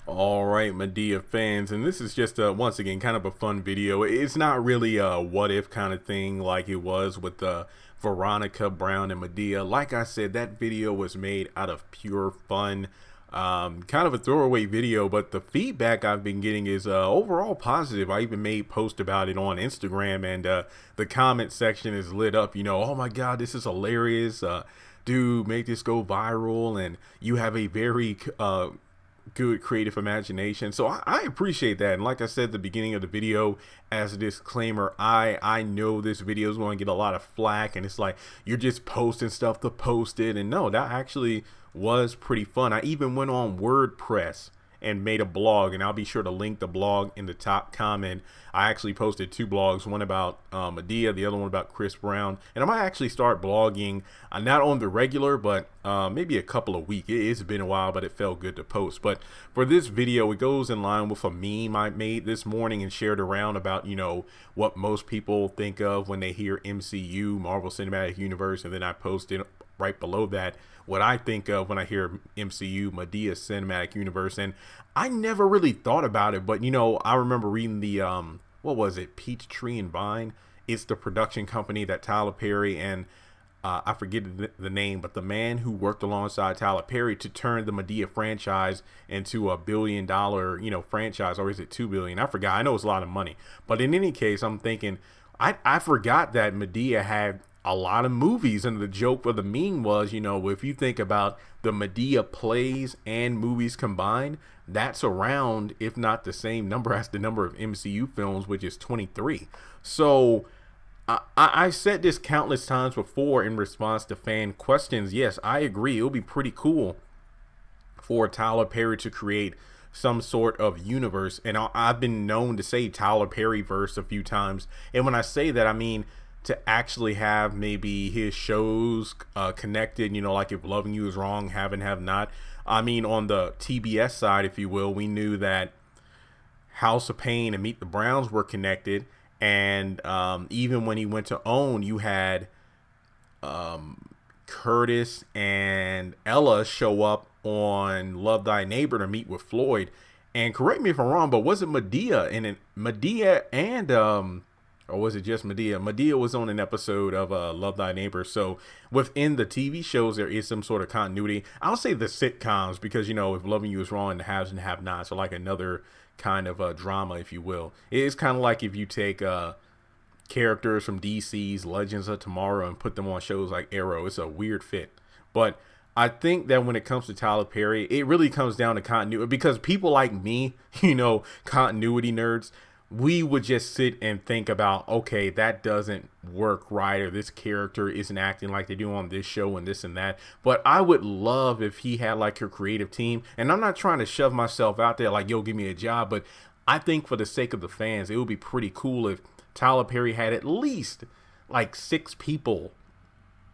All right, Madea fans, and this is just once again kind of a fun video. It's not really a what if kind of thing like it was with Veronica Brown and Madea. Like I said, that video was made out of pure fun. Kind of a throwaway video, but the feedback I've been getting is overall positive. I even made post about it on Instagram, and the comment section is lit up. Oh my God, this is hilarious. Dude, make this go viral, and you have a very good creative imagination. So I appreciate that. And like I said at the beginning of the video, as a disclaimer, I know this video is going to get a lot of flack, and it's like you're just posting stuff to post it. And no, that actually was pretty fun. I even went on WordPress and made a blog, and I'll be sure to link the blog in the top comment. I actually posted two blogs, one about Madea, the other one about Chris Brown, and I might actually start blogging, not on the regular, but maybe a couple of weeks. It's been a while, but it felt good to post. But for this video, it goes in line with a meme I made this morning and shared around about, what most people think of when they hear MCU, Marvel Cinematic Universe, and then I posted right below that what I think of when I hear MCU, Madea Cinematic Universe. And I never really thought about it, but I remember reading the what was it, Peachtree and Vine. It's the production company that Tyler Perry and I forget the name, but the man who worked alongside Tyler Perry to turn the Madea franchise into a $1 billion franchise, or is it 2 billion? I forgot. I know it's a lot of money, but in any case, I'm thinking I forgot that Madea had a lot of movies, and the joke for the meme was, if you think about the Madea plays and movies combined, that's around, if not the same number as the number of MCU films, which is 23. So I said this countless times before in response to fan questions. Yes, I agree. It would be pretty cool for Tyler Perry to create some sort of universe, and I've been known to say Tyler Perry verse a few times, and when I say that, I mean to actually have maybe his shows connected, like if Loving You Is Wrong, Have and Have Not. I mean, on the TBS side, if you will, we knew that House of Pain and Meet the Browns were connected. And even when he went to OWN, you had Curtis and Ella show up on Love Thy Neighbor to meet with Floyd. And correct me if I'm wrong, but was it Madea? And Madea and or was it just Madea? Madea was on an episode of Love Thy Neighbor. So within the TV shows, there is some sort of continuity. I'll say the sitcoms, because, if Loving You Is Wrong and the Haves and Have Nots are like another kind of drama, if you will. It is kind of like if you take characters from DC's Legends of Tomorrow and put them on shows like Arrow. It's a weird fit. But I think that when it comes to Tyler Perry, it really comes down to continuity, because people like me, continuity nerds, we would just sit and think about, okay, that doesn't work right, or this character isn't acting like they do on this show and this and that. But I would love if he had like a creative team, and I'm not trying to shove myself out there like, yo, give me a job, but I think for the sake of the fans, it would be pretty cool if Tyler Perry had at least like 6 people,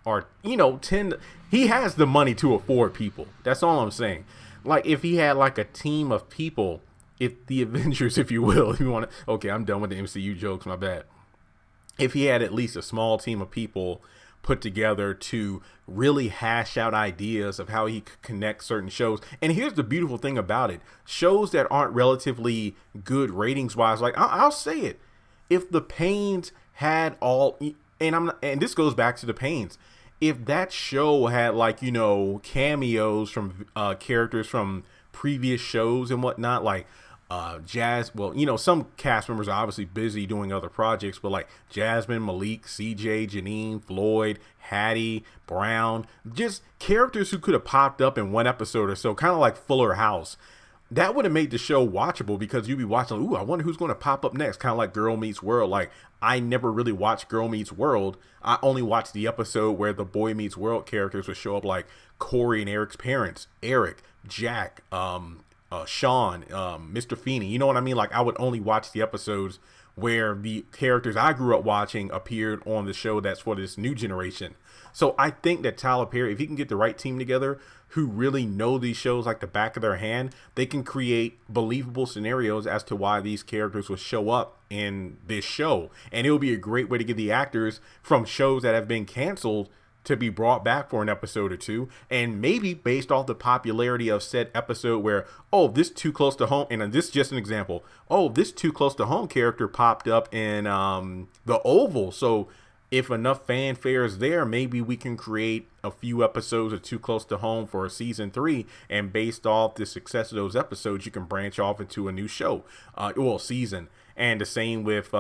or 10. He has the money to afford people. That's all I'm saying. Like if he had like a team of people, if the Avengers, if you will, if you want to, okay, I'm done with the MCU jokes, my bad. If he had at least a small team of people put together to really hash out ideas of how he could connect certain shows. And here's the beautiful thing about it. Shows that aren't relatively good ratings wise, like I'll say it. If the Pains had all, and this goes back to the Pains, if that show had like, cameos from characters from previous shows and whatnot, like Jazz, well, some cast members are obviously busy doing other projects, but like Jasmine, Malik, CJ, Janine, Floyd, Hattie, Brown, just characters who could have popped up in one episode or so, kind of like Fuller House. That would have made the show watchable, because you'd be watching, ooh, I wonder who's going to pop up next, kind of like Girl Meets World. Like, I never really watched Girl Meets World. I only watched the episode where the Boy Meets World characters would show up, like Corey and Eric's parents, Eric, Jack, Sean, Mr. Feeney. You know what I mean? Like, I would only watch the episodes where the characters I grew up watching appeared on the show that's for this new generation. So I think that Tyler Perry, if he can get the right team together who really know these shows like the back of their hand, they can create believable scenarios as to why these characters will show up in this show. And it will be a great way to get the actors from shows that have been canceled to be brought back for an episode or two, and maybe based off the popularity of said episode where, oh, this too close to home, and this is just an example, oh, this too close to home character popped up in the Oval, so if enough fanfare is there, maybe we can create a few episodes of Too Close to Home for season 3, and based off the success of those episodes, you can branch off into a new show, season. And the same with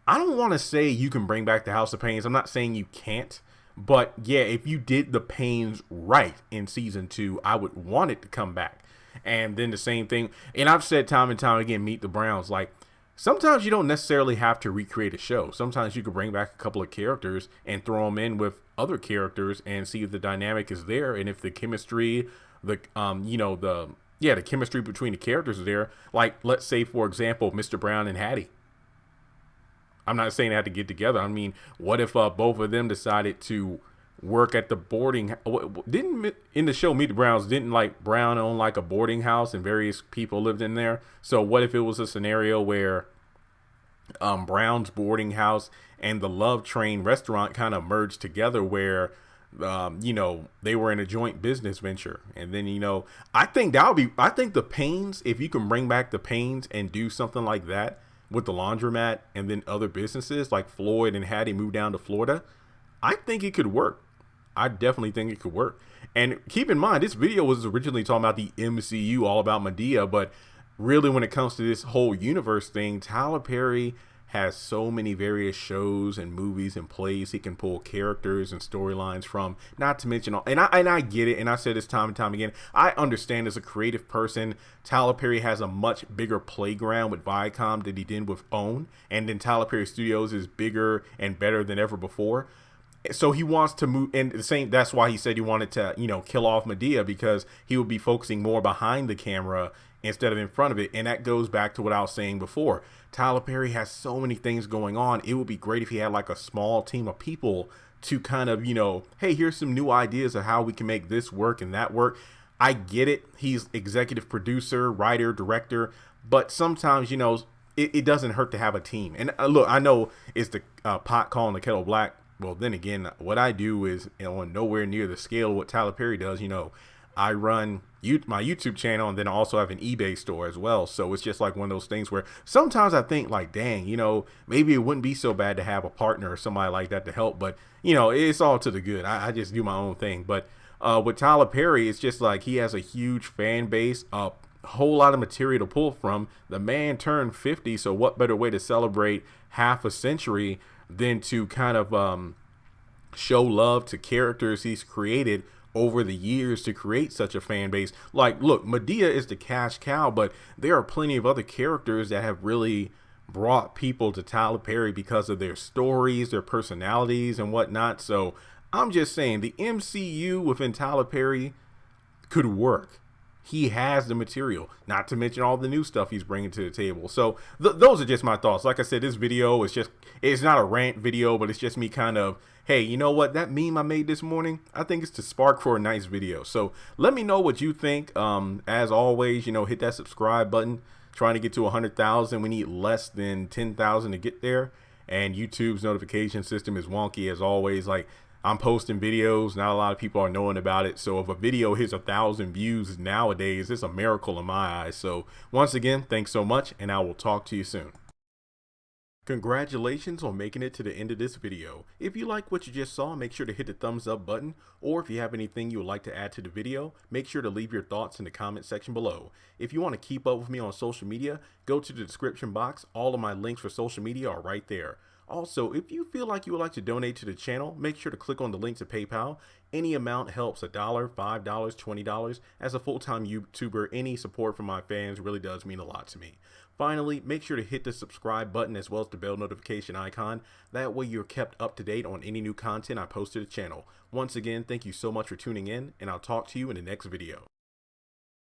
I don't want to say you can bring back the House of Pains. I'm not saying you can't. But yeah, if you did the Pains right in season 2, I would want it to come back. And then the same thing. And I've said time and time again, Meet the Browns. Like, sometimes you don't necessarily have to recreate a show. Sometimes you could bring back a couple of characters and throw them in with other characters and see if the dynamic is there. And if the chemistry, the chemistry between the characters is there. Like, let's say, for example, Mr. Brown and Hattie. I'm not saying they had to get together. I mean, what if both of them decided to work at the boarding? Didn't in the show Meet the Browns, didn't like Brown own like a boarding house and various people lived in there? So what if it was a scenario where Brown's boarding house and the Love Train restaurant kind of merged together, where they were in a joint business venture? And then I think the Pains, if you can bring back the Pains and do something like that with the laundromat and then other businesses like Floyd and Hattie moved down to Florida, I think it could work. I definitely think it could work. And keep in mind, this video was originally talking about the MCU, all about Madea, but really when it comes to this whole universe thing, Tyler Perry has so many various shows and movies and plays he can pull characters and storylines from, not to mention all, and I get it, and I said this time and time again, I understand as a creative person, Tyler Perry has a much bigger playground with Viacom than he did with OWN, and then Tyler Perry Studios is bigger and better than ever before. So he wants to move, and the same, that's why he said he wanted to, kill off Madea, because he would be focusing more behind the camera instead of in front of it. And that goes back to what I was saying before. Tyler Perry has so many things going on. It would be great if he had like a small team of people to kind of, hey, here's some new ideas of how we can make this work and that work. I get it. He's executive producer, writer, director, but sometimes, it doesn't hurt to have a team. And look, I know it's the pot calling the kettle black. Well, then again, what I do is on nowhere near the scale of what Tyler Perry does. I run my YouTube channel, and then I also have an eBay store as well. So it's just like one of those things where sometimes I think like, dang, maybe it wouldn't be so bad to have a partner or somebody like that to help. But, it's all to the good. I just do my own thing. But with Tyler Perry, it's just like he has a huge fan base, a whole lot of material to pull from. The man turned 50. So what better way to celebrate half a century than to kind of show love to characters he's created over the years to create such a fan base. Like, look, Madea is the cash cow, but there are plenty of other characters that have really brought people to Tyler Perry because of their stories, their personalities, and whatnot. So I'm just saying the MCU within Tyler Perry could work. He has the material, not to mention all the new stuff he's bringing to the table. So those are just my thoughts. Like I said, this video is it's not a rant video, but it's just me kind of, hey, you know what? That meme I made this morning, I think it's to spark for a nice video. So let me know what you think. As always, hit that subscribe button. Trying to get to 100,000. We need less than 10,000 to get there. And YouTube's notification system is wonky as always. Like, I'm posting videos, not a lot of people are knowing about it. So if a video hits 1,000 views nowadays, it's a miracle in my eyes. So once again, thanks so much, and I will talk to you soon. Congratulations on making it to the end of this video. If you like what you just saw, make sure to hit the thumbs up button, or if you have anything you would like to add to the video, make sure to leave your thoughts in the comment section below. If you want to keep up with me on social media, go to the description box. All of my links for social media are right there. Also, if you feel like you would like to donate to the channel, make sure to click on the link to PayPal. Any amount helps. $1, $5, $20. As a full-time YouTuber, any support from my fans really does mean a lot to me. Finally, make sure to hit the subscribe button as well as the bell notification icon. That way you're kept up to date on any new content I post to the channel. Once again, thank you so much for tuning in, and I'll talk to you in the next video.